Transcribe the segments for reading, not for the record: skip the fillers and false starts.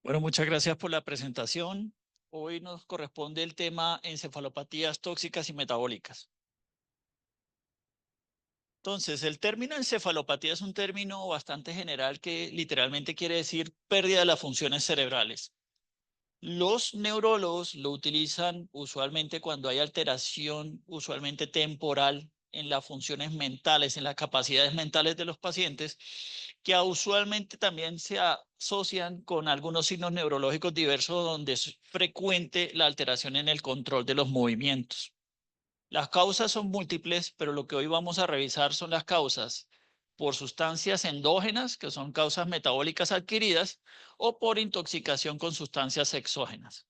Bueno, muchas gracias por la presentación. Hoy nos corresponde el tema encefalopatías tóxicas y metabólicas. Entonces, el término encefalopatía es un término bastante general que literalmente quiere decir pérdida de las funciones cerebrales. Los neurólogos lo utilizan usualmente cuando hay alteración, usualmente temporal, en las funciones mentales, en las capacidades mentales de los pacientes, que usualmente también se asocian con algunos signos neurológicos diversos donde es frecuente la alteración en el control de los movimientos. Las causas son múltiples, pero lo que hoy vamos a revisar son las causas por sustancias endógenas, que son causas metabólicas adquiridas, o por intoxicación con sustancias exógenas.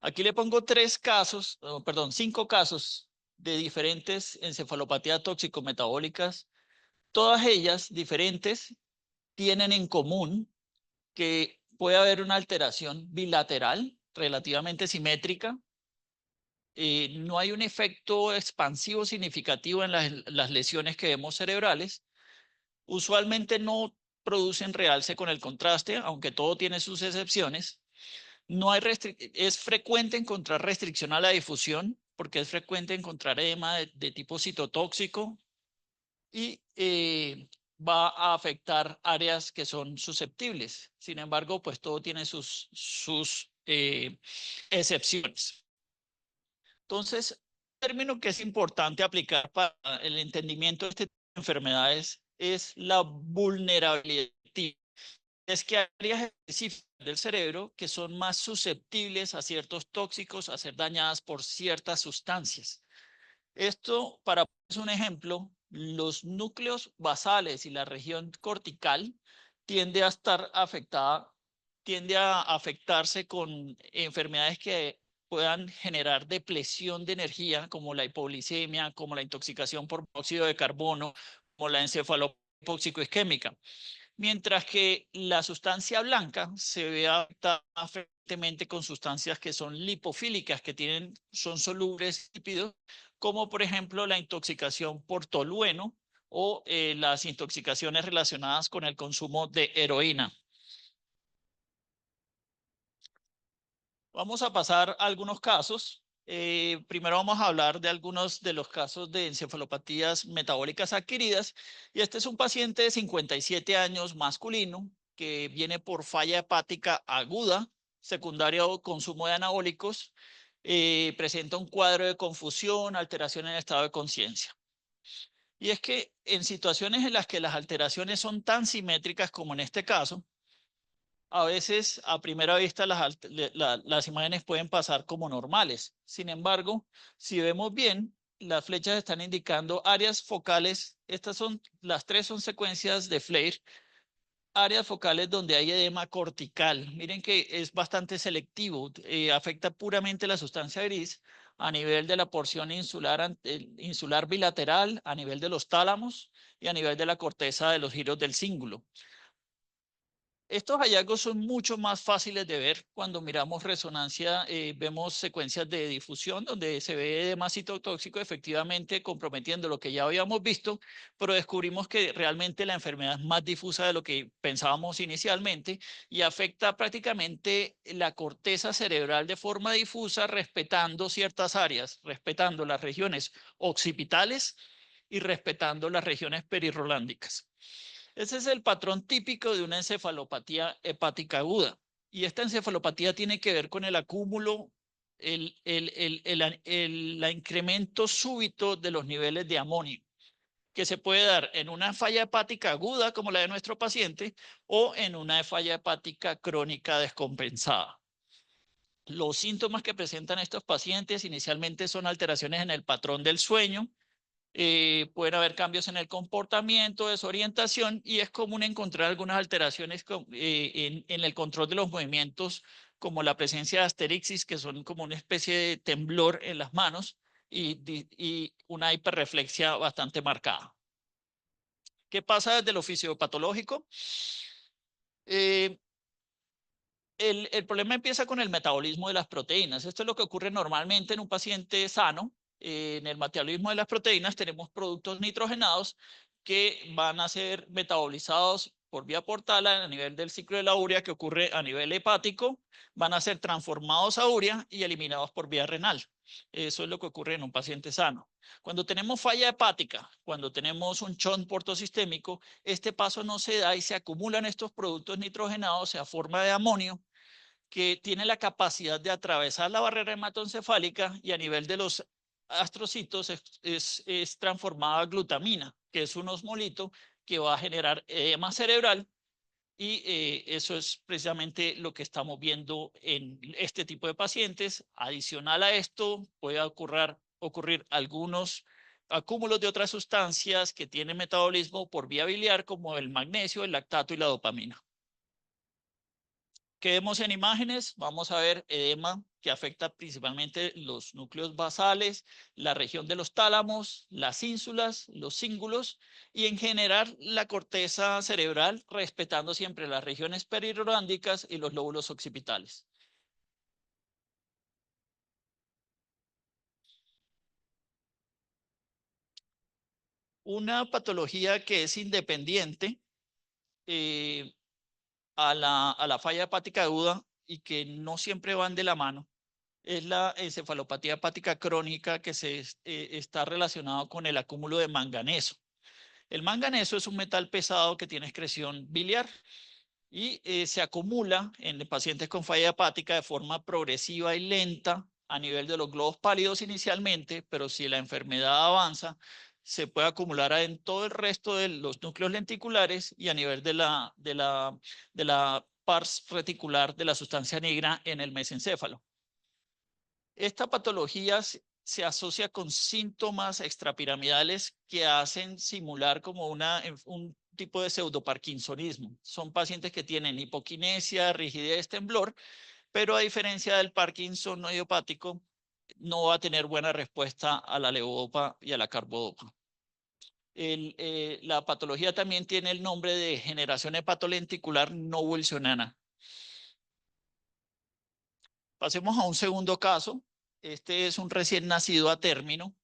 Aquí le pongo cinco casos de diferentes encefalopatías tóxico-metabólicas. Todas ellas diferentes tienen en común que puede haber una alteración bilateral relativamente simétrica. No hay un efecto expansivo significativo en las lesiones que vemos cerebrales. Usualmente no producen realce con el contraste, aunque todo tiene sus excepciones. No hay es frecuente encontrar restricción a la difusión, porque es frecuente encontrar edema de tipo citotóxico y va a afectar áreas que son susceptibles. Sin embargo, pues todo tiene sus excepciones. Entonces, un término que es importante aplicar para el entendimiento de este tipo de enfermedades es la vulnerabilidad. Es que hay áreas específicas del cerebro que son más susceptibles a ciertos tóxicos, a ser dañadas por ciertas sustancias. Esto, para poner un ejemplo, los núcleos basales y la región cortical tiende a estar afectada, tiende a afectarse con enfermedades que puedan generar depresión de energía, como la hipoglicemia, como la intoxicación por monóxido de carbono, como la encefalopatía isquémica. Mientras que la sustancia blanca se ve afectada frecuentemente con sustancias que son lipofílicas, que son solubles en lípidos, como por ejemplo la intoxicación por tolueno o las intoxicaciones relacionadas con el consumo de heroína. Vamos a pasar a algunos casos. Primero vamos a hablar de algunos de los casos de encefalopatías metabólicas adquiridas. Y este es un paciente de 57 años masculino que viene por falla hepática aguda, secundaria o consumo de anabólicos. Presenta un cuadro de confusión, alteración en el estado de conciencia. Y es que en situaciones en las que las alteraciones son tan simétricas como en este caso, a veces a primera vista las imágenes pueden pasar como normales. Sin embargo, si vemos bien, las flechas están indicando áreas focales. Las tres son secuencias de Flair, áreas focales donde hay edema cortical. Miren que es bastante selectivo, afecta puramente la sustancia gris a nivel de la porción insular bilateral, a nivel de los tálamos y a nivel de la corteza de los giros del cíngulo. Estos hallazgos son mucho más fáciles de ver cuando miramos resonancia, vemos secuencias de difusión donde se ve edema citotóxico efectivamente comprometiendo lo que ya habíamos visto, pero descubrimos que realmente la enfermedad es más difusa de lo que pensábamos inicialmente y afecta prácticamente la corteza cerebral de forma difusa, respetando ciertas áreas, respetando las regiones occipitales y respetando las regiones perirrolándicas. Ese es el patrón típico de una encefalopatía hepática aguda. Y esta encefalopatía tiene que ver con el acúmulo, el incremento súbito de los niveles de amonio, que se puede dar en una falla hepática aguda como la de nuestro paciente o en una falla hepática crónica descompensada. Los síntomas que presentan estos pacientes inicialmente son alteraciones en el patrón del sueño, pueden haber cambios en el comportamiento, desorientación, y es común encontrar algunas alteraciones en el control de los movimientos, como la presencia de asterixis, que son como una especie de temblor en las manos y una hiperreflexia bastante marcada. ¿Qué pasa desde lo fisiopatológico? Eh, el problema empieza con el metabolismo de las proteínas. Esto es lo que ocurre normalmente en un paciente sano. En el metabolismo de las proteínas tenemos productos nitrogenados que van a ser metabolizados por vía portal a nivel del ciclo de la urea que ocurre a nivel hepático, van a ser transformados a urea y eliminados por vía renal. Eso es lo que ocurre en un paciente sano. Cuando tenemos falla hepática, cuando tenemos un shunt portosistémico, este paso no se da y se acumulan estos productos nitrogenados a forma de amonio que tiene la capacidad de atravesar la barrera hematoencefálica y a nivel de los astrocitos es transformada a glutamina, que es un osmolito que va a generar edema cerebral y eso es precisamente lo que estamos viendo en este tipo de pacientes. Adicional a esto, puede ocurrir algunos acúmulos de otras sustancias que tienen metabolismo por vía biliar, como el magnesio, el lactato y la dopamina. ¿Qué vemos en imágenes? Vamos a ver edema que afecta principalmente los núcleos basales, la región de los tálamos, las ínsulas, los cíngulos y en general la corteza cerebral, respetando siempre las regiones perirorándicas y los lóbulos occipitales. Una patología que es independiente eh, a la falla hepática aguda y que no siempre van de la mano es la encefalopatía hepática crónica que está relacionado con el acúmulo de manganeso. El manganeso es un metal pesado que tiene excreción biliar y se acumula en pacientes con falla hepática de forma progresiva y lenta a nivel de los globos pálidos inicialmente, pero si la enfermedad avanza, se puede acumular en todo el resto de los núcleos lenticulares y a nivel de la pars reticular de la sustancia negra en el mesencéfalo. Esta patología se asocia con síntomas extrapiramidales que hacen simular como un tipo de pseudoparkinsonismo. Son pacientes que tienen hipoquinesia, rigidez, temblor, pero a diferencia del Parkinson no idiopático, no va a tener buena respuesta a la levodopa y a la carbodopa. La patología también tiene el nombre de degeneración hepatolenticular no wilsoniana. Pasemos a un segundo caso. Este es un recién nacido a término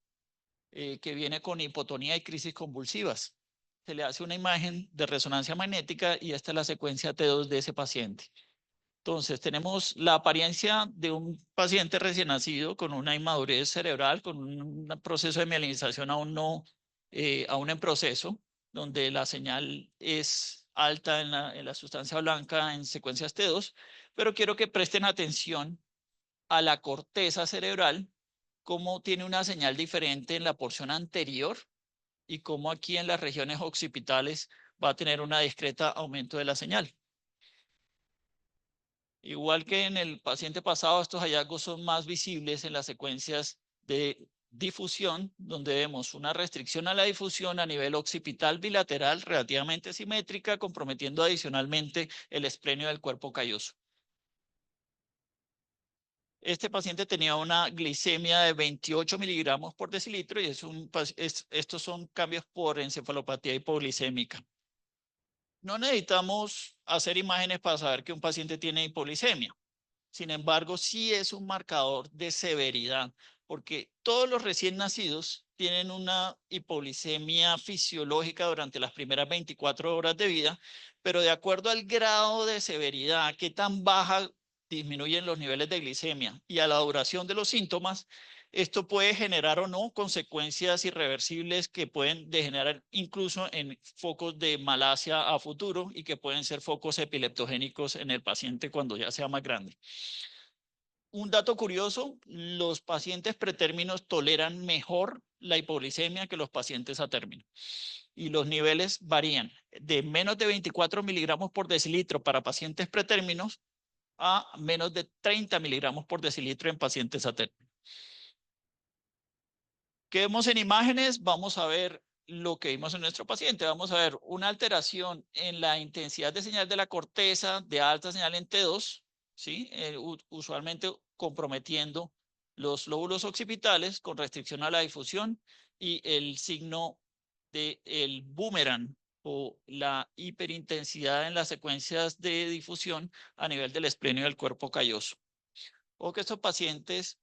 que viene con hipotonía y crisis convulsivas. Se le hace una imagen de resonancia magnética y esta es la secuencia T2 de ese paciente. Entonces, tenemos la apariencia de un paciente recién nacido con una inmadurez cerebral, con un proceso de mielinización aún en proceso, donde la señal es alta en la sustancia blanca en secuencias T2, pero quiero que presten atención a la corteza cerebral, cómo tiene una señal diferente en la porción anterior y cómo aquí en las regiones occipitales va a tener una discreta aumento de la señal. Igual que en el paciente pasado, estos hallazgos son más visibles en las secuencias de difusión, donde vemos una restricción a la difusión a nivel occipital bilateral relativamente simétrica, comprometiendo adicionalmente el esplenio del cuerpo calloso. Este paciente tenía una glicemia de 28 miligramos por decilitro y estos son cambios por encefalopatía hipoglicémica. No necesitamos hacer imágenes para saber que un paciente tiene hipoglicemia. Sin embargo, sí es un marcador de severidad, porque todos los recién nacidos tienen una hipoglicemia fisiológica durante las primeras 24 horas de vida, pero de acuerdo al grado de severidad, qué tan baja disminuyen los niveles de glicemia y a la duración de los síntomas, esto puede generar o no consecuencias irreversibles que pueden degenerar incluso en focos de malasia a futuro y que pueden ser focos epileptogénicos en el paciente cuando ya sea más grande. Un dato curioso, los pacientes pretérminos toleran mejor la hipoglicemia que los pacientes a término. Y los niveles varían de menos de 24 miligramos por decilitro para pacientes pretérminos a menos de 30 miligramos por decilitro en pacientes a término. ¿Qué vemos en imágenes? Vamos a ver lo que vimos en nuestro paciente. Vamos a ver una alteración en la intensidad de señal de la corteza de alta señal en T2, ¿sí? Usualmente comprometiendo los lóbulos occipitales con restricción a la difusión y el signo del boomerang o la hiperintensidad en las secuencias de difusión a nivel del esplenio del cuerpo calloso. O que estos pacientes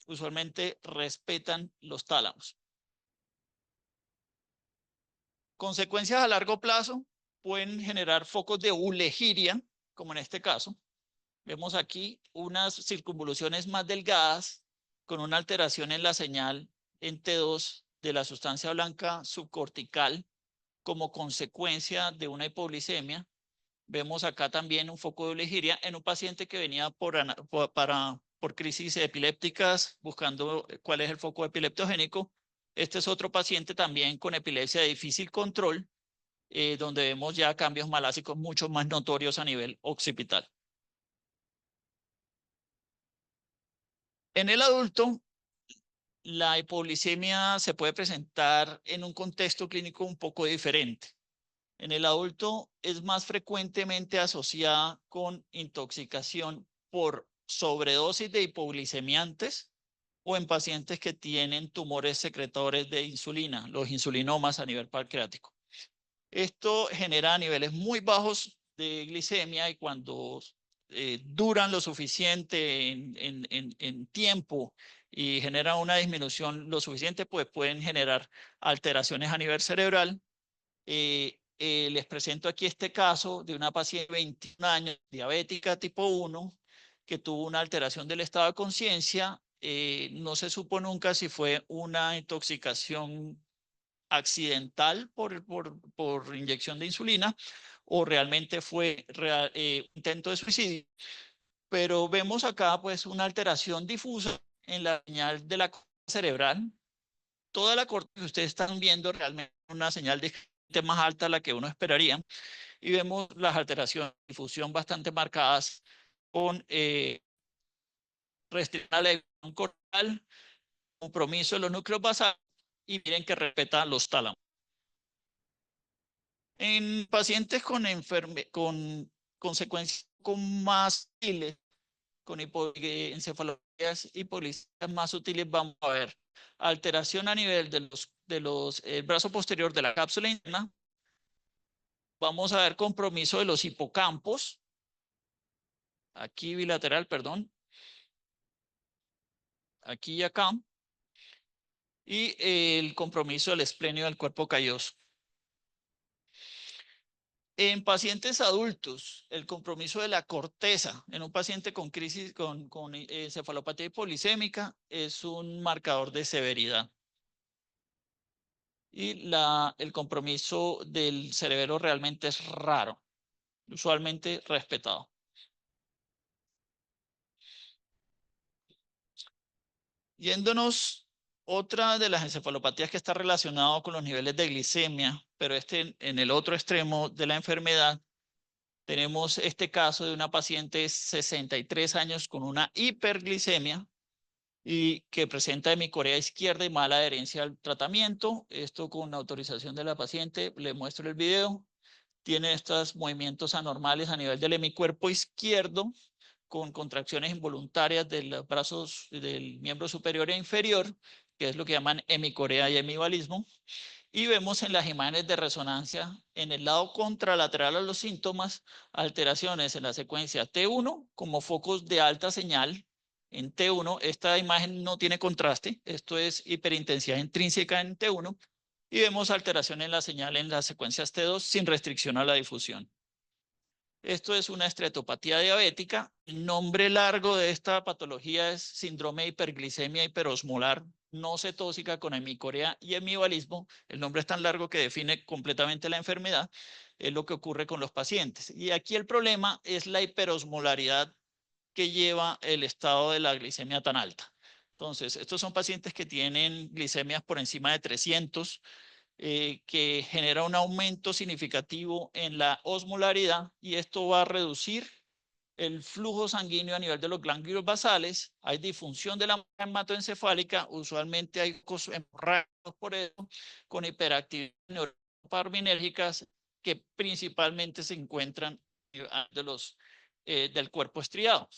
usualmente respetan los tálamos. Consecuencias a largo plazo, pueden generar focos de ulegiria, como en este caso. Vemos aquí unas circunvoluciones más delgadas con una alteración en la señal en T2 de la sustancia blanca subcortical como consecuencia de una hipoglicemia. Vemos acá también un foco de ulegiria en un paciente que venía por crisis epilépticas buscando cuál es el foco epileptogénico. Este es otro paciente también con epilepsia de difícil control, donde vemos ya cambios malásicos mucho más notorios a nivel occipital. En el adulto, la hipoglicemia se puede presentar en un contexto clínico un poco diferente. En el adulto es más frecuentemente asociada con intoxicación por sobredosis de hipoglicemiantes o en pacientes que tienen tumores secretores de insulina, los insulinomas a nivel pancreático. Esto genera niveles muy bajos de glicemia y cuando duran lo suficiente en tiempo y generan una disminución lo suficiente, pues pueden generar alteraciones a nivel cerebral. Les presento aquí este caso de una paciente de 21 años, diabética tipo 1, que tuvo una alteración del estado de conciencia. No se supo nunca si fue una intoxicación accidental por inyección de insulina o realmente fue intento de suicidio. Pero vemos acá pues una alteración difusa en la señal de la corteza cerebral. Toda la corteza que ustedes están viendo realmente una señal de más alta a la que uno esperaría. Y vemos las alteraciones de difusión bastante marcadas con restricción a la evolución corporal, compromiso de los núcleos basales y miren que respeta los tálamos. En pacientes con consecuencias con más sutiles, con encefalopatías hipoglicémicas más sutiles, vamos a ver alteración a nivel el brazo posterior de la cápsula interna. Vamos a ver compromiso de los hipocampos, aquí bilateral, perdón, aquí y acá, y el compromiso del esplenio del cuerpo calloso. En pacientes adultos, el compromiso de la corteza en un paciente con crisis, con encefalopatía hipoglisémica, es un marcador de severidad. Y el compromiso del cerebelo realmente es raro, usualmente respetado. Yéndonos, otra de las encefalopatías que está relacionado con los niveles de glicemia, pero en el otro extremo de la enfermedad, tenemos este caso de una paciente de 63 años con una hiperglicemia y que presenta hemicorea izquierda y mala adherencia al tratamiento. Esto con autorización de la paciente, le muestro el video. Tiene estos movimientos anormales a nivel del hemicuerpo izquierdo con contracciones involuntarias de los brazos del miembro superior e inferior, que es lo que llaman hemicorea y hemivalismo. Y vemos en las imágenes de resonancia, en el lado contralateral a los síntomas, alteraciones en la secuencia T1 como focos de alta señal. En T1, esta imagen no tiene contraste, esto es hiperintensidad intrínseca en T1, y vemos alteración en la señal en las secuencias T2 sin restricción a la difusión. Esto es una esteatopatía diabética. El nombre largo de esta patología es síndrome de hiperglicemia hiperosmolar no cetósica con hemicorea y hemivalismo. El nombre es tan largo que define completamente la enfermedad. Es lo que ocurre con los pacientes. Y aquí el problema es la hiperosmolaridad que lleva el estado de la glicemia tan alta. Entonces, estos son pacientes que tienen glicemias por encima de 300, que genera un aumento significativo en la osmolaridad y esto va a reducir el flujo sanguíneo a nivel de los ganglios basales. Hay disfunción de la hematoencefálica, usualmente hay hemorrágicos por eso, con hiperactividad neuroparminérgicas que principalmente se encuentran del cuerpo estriado.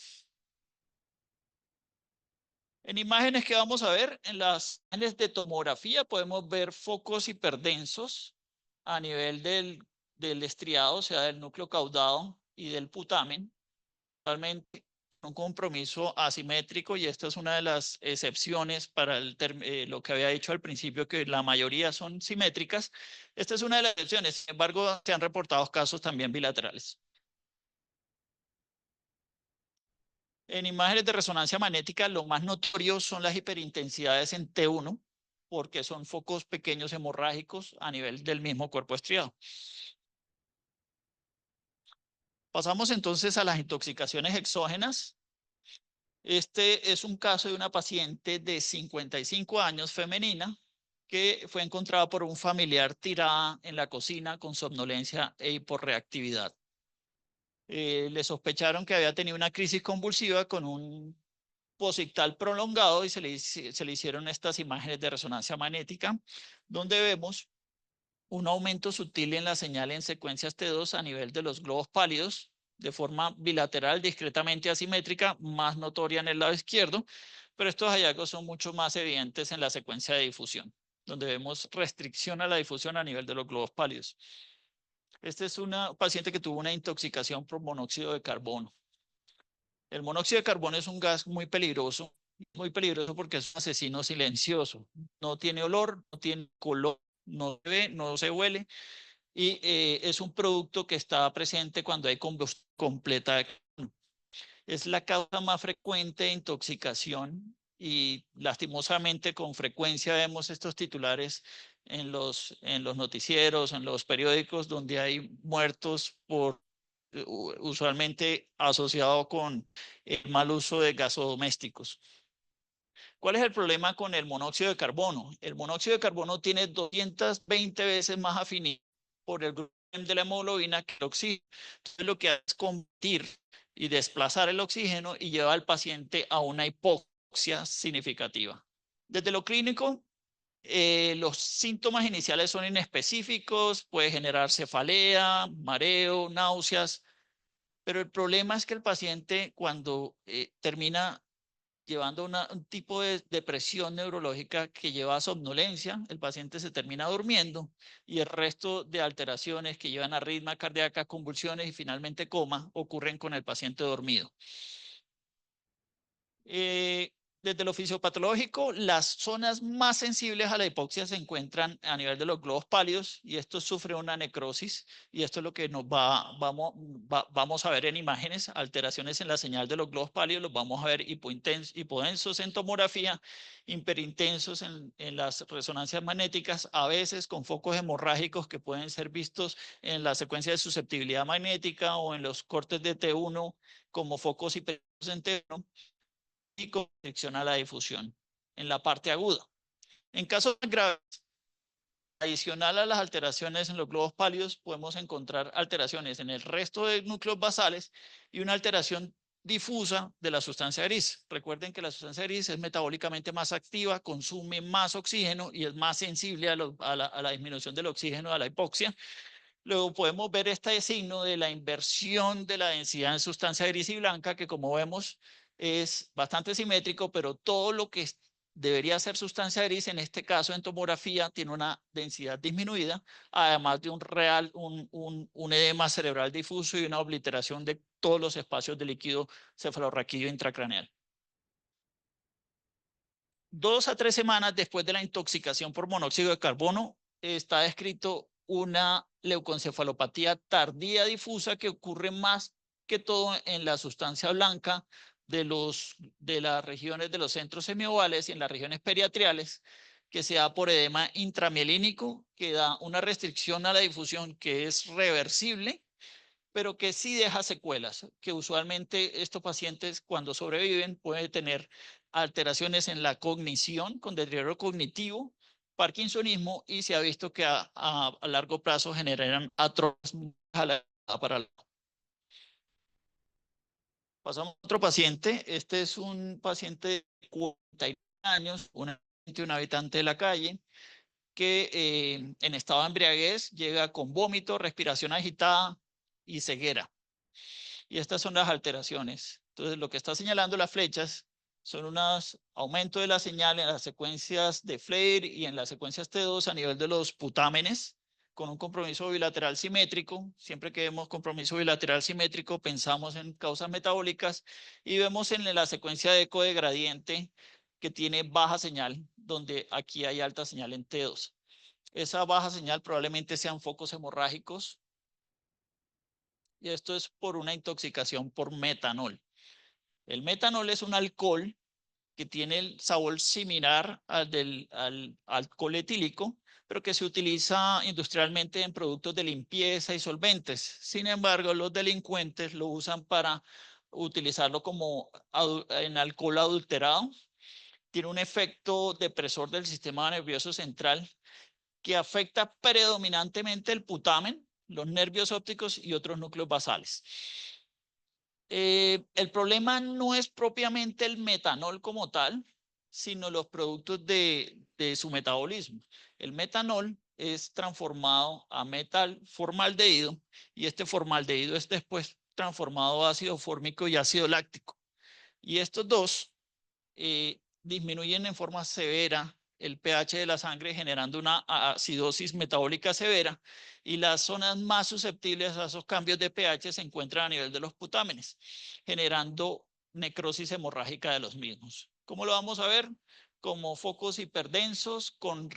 En imágenes que vamos a ver, en las imágenes de tomografía podemos ver focos hiperdensos a nivel del estriado, o sea, del núcleo caudado y del putamen. Realmente un compromiso asimétrico, y esta es una de las excepciones para lo que había dicho al principio, que la mayoría son simétricas. Esta es una de las excepciones. Sin embargo, se han reportado casos también bilaterales. En imágenes de resonancia magnética, lo más notorio son las hiperintensidades en T1, porque son focos pequeños hemorrágicos a nivel del mismo cuerpo estriado. Pasamos entonces a las intoxicaciones exógenas. Este es un caso de una paciente de 55 años, femenina, que fue encontrada por un familiar tirada en la cocina con somnolencia e hiporreactividad. Le sospecharon que había tenido una crisis convulsiva con un posictal prolongado, y se le hicieron estas imágenes de resonancia magnética, donde vemos un aumento sutil en la señal en secuencias T2 a nivel de los globos pálidos, de forma bilateral, discretamente asimétrica, más notoria en el lado izquierdo, pero estos hallazgos son mucho más evidentes en la secuencia de difusión, donde vemos restricción a la difusión a nivel de los globos pálidos. Este es una paciente que tuvo una intoxicación por monóxido de carbono. El monóxido de carbono es un gas muy peligroso porque es un asesino silencioso. No tiene olor, no tiene color, no se ve, no se huele, y es un producto que está presente cuando hay combustión completa de carbono. Es la causa más frecuente de intoxicación, y lastimosamente con frecuencia vemos estos titulares en los noticieros, en los periódicos, donde hay muertos por usualmente asociado con el mal uso de gasodomésticos. ¿Cuál es el problema con el monóxido de carbono? El monóxido de carbono tiene 220 veces más afinidad por el grupo de la hemoglobina que el oxígeno. Entonces lo que hace es combatir y desplazar el oxígeno y lleva al paciente a una hipoxia significativa. Desde lo clínico, los síntomas iniciales son inespecíficos, puede generar cefalea, mareo, náuseas, pero el problema es que el paciente, cuando termina llevando un tipo de depresión neurológica que lleva a somnolencia, el paciente se termina durmiendo, y el resto de alteraciones que llevan a arritmia cardíaca, convulsiones y finalmente coma ocurren con el paciente dormido. Desde lo fisiopatológico, las zonas más sensibles a la hipoxia se encuentran a nivel de los globos pálidos, y esto sufre una necrosis, y esto es lo que vamos a ver en imágenes: alteraciones en la señal de los globos pálidos. Los vamos a ver hipodensos en tomografía, hiperintensos en las resonancias magnéticas, a veces con focos hemorrágicos que pueden ser vistos en la secuencia de susceptibilidad magnética o en los cortes de T1 como focos hiperintensos en T1, y con restricción a la difusión en la parte aguda. En casos graves, adicional a las alteraciones en los globos pálidos, podemos encontrar alteraciones en el resto de núcleos basales y una alteración difusa de la sustancia gris. Recuerden que la sustancia gris es metabólicamente más activa, consume más oxígeno y es más sensible a la disminución del oxígeno, a la hipoxia. Luego podemos ver este signo de la inversión de la densidad en sustancia gris y blanca, que como vemos es bastante simétrico, pero todo lo que debería ser sustancia gris, en este caso en tomografía, tiene una densidad disminuida, además de un edema cerebral difuso y una obliteración de todos los espacios de líquido cefalorraquídeo intracraneal. 2 a 3 semanas después de la intoxicación por monóxido de carbono, está descrito una leucoencefalopatía tardía difusa que ocurre más que todo en la sustancia blanca de las regiones de los centros semiovales y en las regiones periatriales, que se da por edema intramielínico, que da una restricción a la difusión que es reversible, pero que sí deja secuelas, que usualmente estos pacientes, cuando sobreviven, pueden tener alteraciones en la cognición, con deterioro cognitivo, parkinsonismo, y se ha visto que a largo plazo generan atrofias para. Pasamos a otro paciente. Este es un paciente de 40 años, un habitante de la calle, que en estado de embriaguez llega con vómito, respiración agitada y ceguera. Y estas son las alteraciones. Entonces, lo que está señalando las flechas son unos aumentos de la señal en las secuencias de Flair y en las secuencias T2 a nivel de los putámenes, con un compromiso bilateral simétrico. Siempre que vemos compromiso bilateral simétrico, pensamos en causas metabólicas y vemos en la secuencia de eco de gradiente que tiene baja señal, donde aquí hay alta señal en T2. Esa baja señal probablemente sean focos hemorrágicos y esto es por una intoxicación por metanol. El metanol es un alcohol que tiene el sabor similar al alcohol etílico, pero que se utiliza industrialmente en productos de limpieza y solventes. Sin embargo, los delincuentes lo usan para utilizarlo como en alcohol adulterado. Tiene un efecto depresor del sistema nervioso central que afecta predominantemente el putamen, los nervios ópticos y otros núcleos basales. El problema no es propiamente el metanol como tal, sino los productos de su metabolismo. El metanol es transformado a metalformaldehído y este formaldehído es después transformado a ácido fórmico y ácido láctico. Y estos dos disminuyen en forma severa el pH de la sangre, generando una acidosis metabólica severa, y las zonas más susceptibles a esos cambios de pH se encuentran a nivel de los putámenes, generando necrosis hemorrágica de los mismos. ¿Cómo lo vamos a ver? Como focos hiperdensos con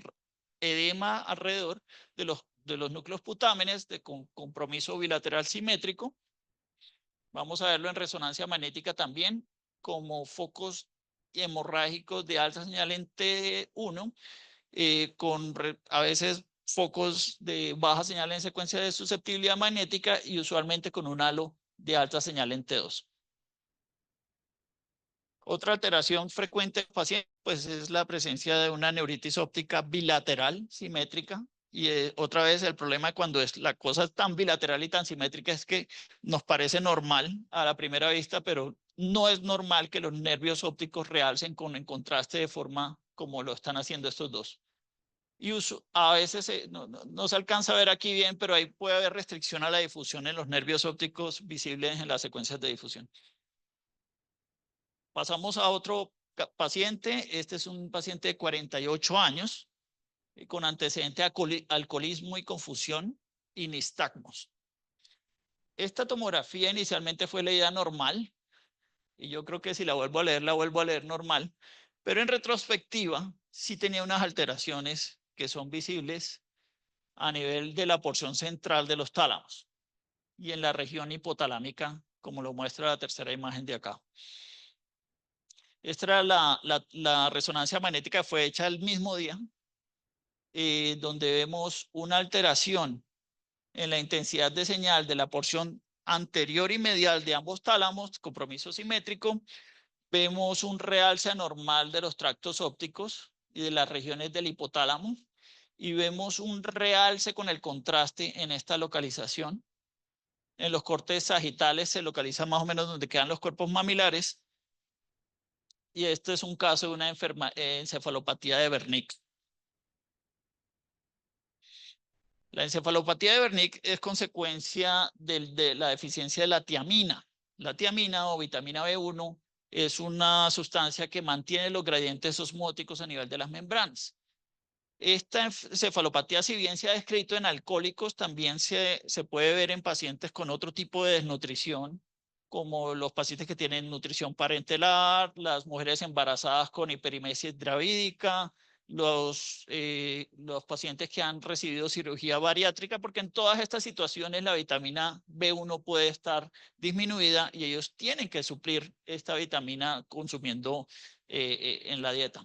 edema alrededor de los núcleos putámenes con compromiso bilateral simétrico. Vamos a verlo en resonancia magnética también, como focos hemorrágicos de alta señal en T1, con a veces focos de baja señal en secuencia de susceptibilidad magnética y usualmente con un halo de alta señal en T2. Otra alteración frecuente en pacientes pues, es la presencia de una neuritis óptica bilateral simétrica. Y otra vez el problema cuando la cosa es tan bilateral y tan simétrica es que nos parece normal a la primera vista, pero no es normal que los nervios ópticos realcen en contraste de forma como lo están haciendo estos dos. Y a veces no se alcanza a ver aquí bien, pero ahí puede haber restricción a la difusión en los nervios ópticos visibles en las secuencias de difusión. Pasamos a otro paciente. Este es un paciente de 48 años con antecedente de alcoholismo y confusión y nistagmos. Esta tomografía inicialmente fue leída normal y yo creo que si la vuelvo a leer normal, pero en retrospectiva sí tenía unas alteraciones que son visibles a nivel de la porción central de los tálamos y en la región hipotalámica, como lo muestra la tercera imagen de acá. Esta era la resonancia magnética que fue hecha el mismo día, donde vemos una alteración en la intensidad de señal de la porción anterior y medial de ambos tálamos, compromiso simétrico. Vemos un realce anormal de los tractos ópticos y de las regiones del hipotálamo. Y vemos un realce con el contraste en esta localización. En los cortes sagitales se localiza más o menos donde quedan los cuerpos mamilares. Y este es un caso de una encefalopatía de Wernicke. La encefalopatía de Wernicke es consecuencia de la deficiencia de la tiamina. La tiamina o vitamina B1 es una sustancia que mantiene los gradientes osmóticos a nivel de las membranas. Esta encefalopatía, si bien se ha descrito en alcohólicos, también se puede ver en pacientes con otro tipo de desnutrición, como los pacientes que tienen nutrición parenteral, las mujeres embarazadas con hiperimesis gravídica, los pacientes que han recibido cirugía bariátrica, porque en todas estas situaciones la vitamina B1 puede estar disminuida y ellos tienen que suplir esta vitamina consumiendo en la dieta.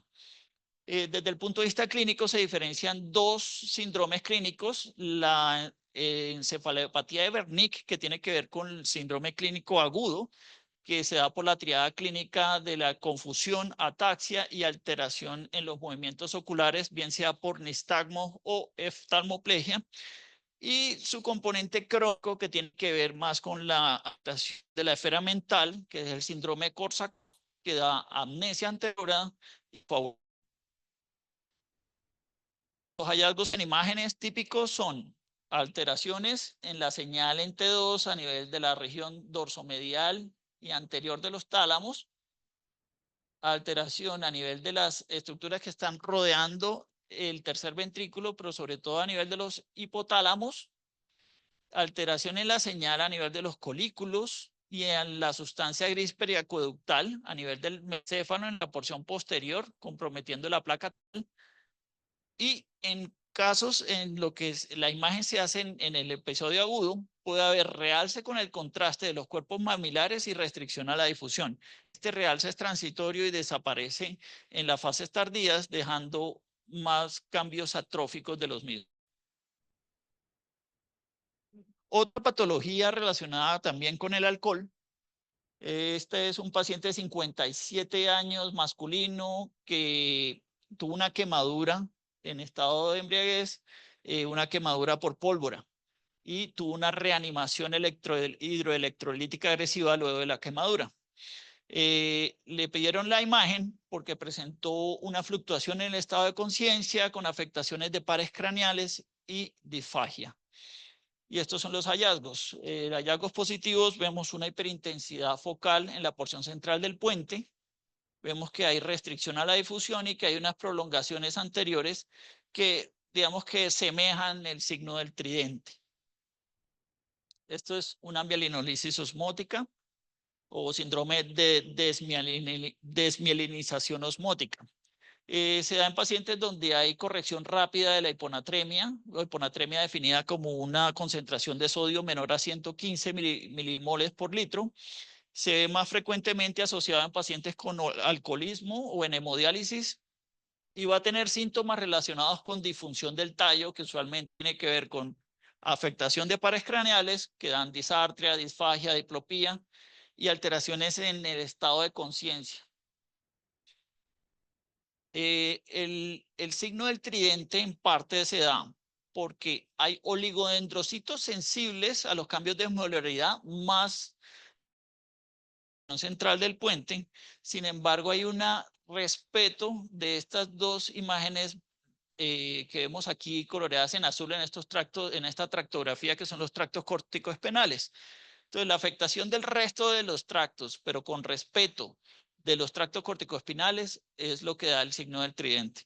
Desde el punto de vista clínico se diferencian dos síndromes clínicos, la encefalopatía de Wernicke, que tiene que ver con el síndrome clínico agudo, que se da por la triada clínica de la confusión, ataxia y alteración en los movimientos oculares, bien sea por nistagmo o oftalmoplegia, y su componente crónico, que tiene que ver más con la alteración de la esfera mental, que es el síndrome de Korsakoff, que da amnesia anterior y los hallazgos en imágenes típicos son alteraciones en la señal en T2 a nivel de la región dorsomedial y anterior de los tálamos, alteración a nivel de las estructuras que están rodeando el tercer ventrículo, pero sobre todo a nivel de los hipotálamos, alteración en la señal a nivel de los colículos y en la sustancia gris periacueductal a nivel del meséfalo en la porción posterior, comprometiendo la placa. Y en casos en lo que la imagen se hace en el episodio agudo, puede haber realce con el contraste de los cuerpos mamilares y restricción a la difusión. Este realce es transitorio y desaparece en las fases tardías, dejando más cambios atróficos de los mismos. Otra patología relacionada también con el alcohol. Este es un paciente de 57 años, masculino, que tuvo una quemadura en estado de embriaguez, una quemadura por pólvora, y tuvo una reanimación hidroelectrolítica agresiva luego de la quemadura. Le pidieron la imagen porque presentó una fluctuación en el estado de conciencia con afectaciones de pares craneales y disfagia. Y estos son los hallazgos. Hallazgos positivos, vemos una hiperintensidad focal en la porción central del puente. Vemos que hay restricción a la difusión y que hay unas prolongaciones anteriores que, digamos, que semejan el signo del tridente. Esto es una ambialinolisis osmótica o síndrome de desmielinización osmótica. Se da en pacientes donde hay corrección rápida de la hiponatremia, o hiponatremia definida como una concentración de sodio menor a 115 milimoles por litro. Se ve más frecuentemente asociado en pacientes con alcoholismo o en hemodiálisis y va a tener síntomas relacionados con disfunción del tallo, que usualmente tiene que ver con afectación de pares craneales que dan disartria, disfagia, diplopía y alteraciones en el estado de conciencia. El signo del tridente en parte se da porque hay oligodendrocitos sensibles a los cambios de osmolaridad más central del puente. Sin embargo, hay un respeto de estas dos imágenes que vemos aquí coloreadas en azul en estos tractos, en esta tractografía, que son los tractos corticoespinales. Entonces, la afectación del resto de los tractos, pero con respeto de los tractos corticoespinales, es lo que da el signo del tridente.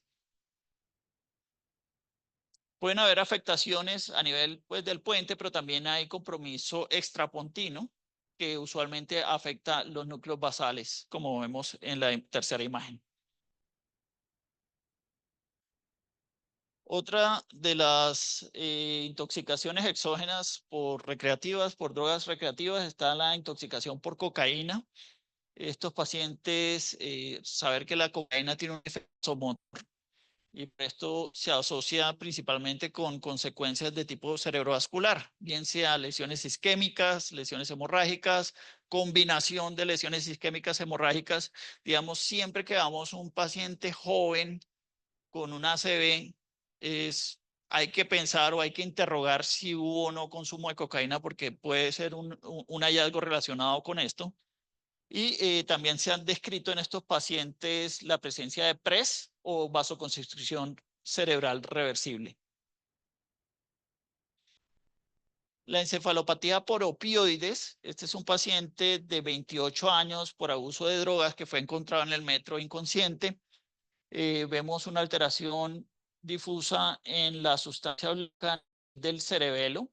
Pueden haber afectaciones a nivel, pues, del puente, pero también hay compromiso extrapontino que usualmente afecta los núcleos basales, como vemos en la tercera imagen. Otra de las intoxicaciones exógenas por recreativas, por drogas recreativas, está la intoxicación por cocaína. Estos pacientes, saber que la cocaína tiene un efecto somotor y esto se asocia principalmente con consecuencias de tipo cerebrovascular, bien sea lesiones isquémicas, lesiones hemorrágicas, combinación de lesiones isquémicas hemorrágicas. Digamos, siempre que vamos un paciente joven con un ACV, hay que pensar o hay que interrogar si hubo o no consumo de cocaína, porque puede ser un hallazgo relacionado con esto. Y también se han descrito en estos pacientes la presencia de PRES o vasoconstricción cerebral reversible. La encefalopatía por opioides, este es un paciente de 28 años por abuso de drogas que fue encontrado en el metro inconsciente. Vemos una alteración difusa en la sustancia blanca del cerebelo.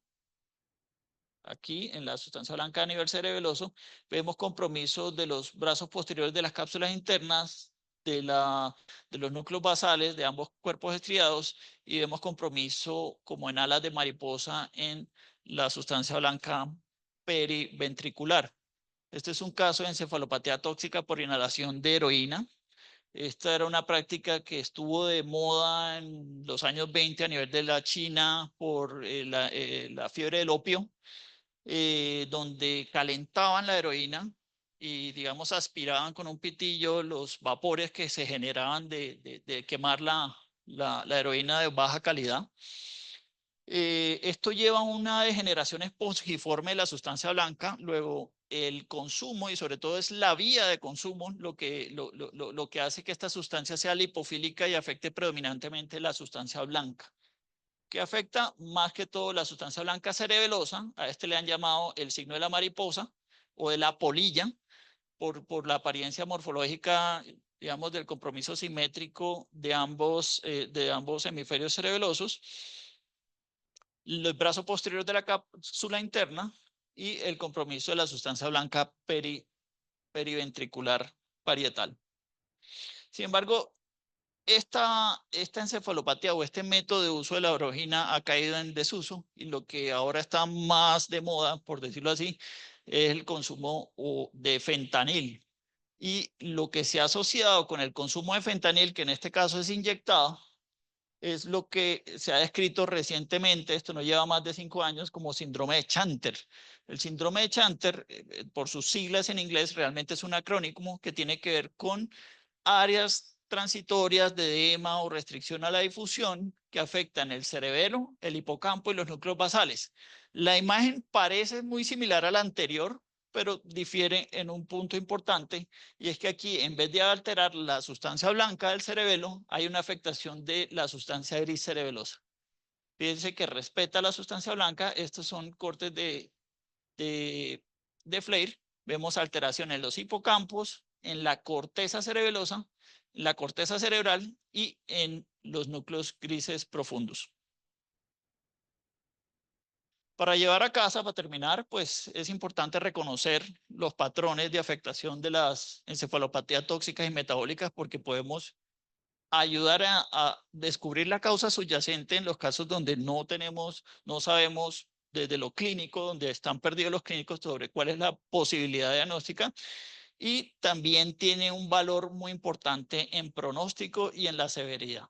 Aquí en la sustancia blanca a nivel cerebeloso, vemos compromiso de los brazos posteriores de las cápsulas internas, de los núcleos basales de ambos cuerpos estriados, y vemos compromiso como en alas de mariposa en la sustancia blanca periventricular. Este es un caso de encefalopatía tóxica por inhalación de heroína. Esta era una práctica que estuvo de moda en los años 20 a nivel de la China por la fiebre del opio, donde calentaban la heroína y, digamos, aspiraban con un pitillo los vapores que se generaban de quemar la heroína de baja calidad. Esto lleva a una degeneración espongiforme de la sustancia blanca. Luego, el consumo, y sobre todo es la vía de consumo, lo que hace que esta sustancia sea lipofílica y afecte predominantemente la sustancia blanca, que afecta más que todo la sustancia blanca cerebelosa. A este le han llamado el signo de la mariposa o de la polilla, por la apariencia morfológica digamos, del compromiso simétrico de ambos hemisferios cerebelosos, el brazo posterior de la cápsula interna y el compromiso de la sustancia blanca periventricular parietal. Sin embargo, esta encefalopatía o este método de uso de la orojina ha caído en desuso y lo que ahora está más de moda, por decirlo así, es el consumo de fentanil. Y lo que se ha asociado con el consumo de fentanil, que en este caso es inyectado, es lo que se ha descrito recientemente, esto no lleva más de 5 años, como síndrome de Chanter. El síndrome de Chanter, por sus siglas en inglés, realmente es un acrónimo que tiene que ver con áreas transitorias de edema o restricción a la difusión que afectan el cerebelo, el hipocampo y los núcleos basales. La imagen parece muy similar a la anterior, pero difiere en un punto importante, y es que aquí, en vez de alterar la sustancia blanca del cerebelo, hay una afectación de la sustancia gris cerebelosa. Fíjense que respeta la sustancia blanca. Estos son cortes de Fleir. Vemos alteración en los hipocampos, en la corteza cerebelosa, la corteza cerebral y en los núcleos grises profundos. Para llevar a casa, para terminar, pues es importante reconocer los patrones de afectación de las encefalopatías tóxicas y metabólicas, porque podemos ayudar a descubrir la causa subyacente en los casos donde no sabemos desde lo clínico, donde están perdidos los clínicos sobre cuál es la posibilidad diagnóstica, y también tiene un valor muy importante en pronóstico y en la severidad.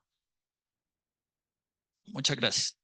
Muchas gracias.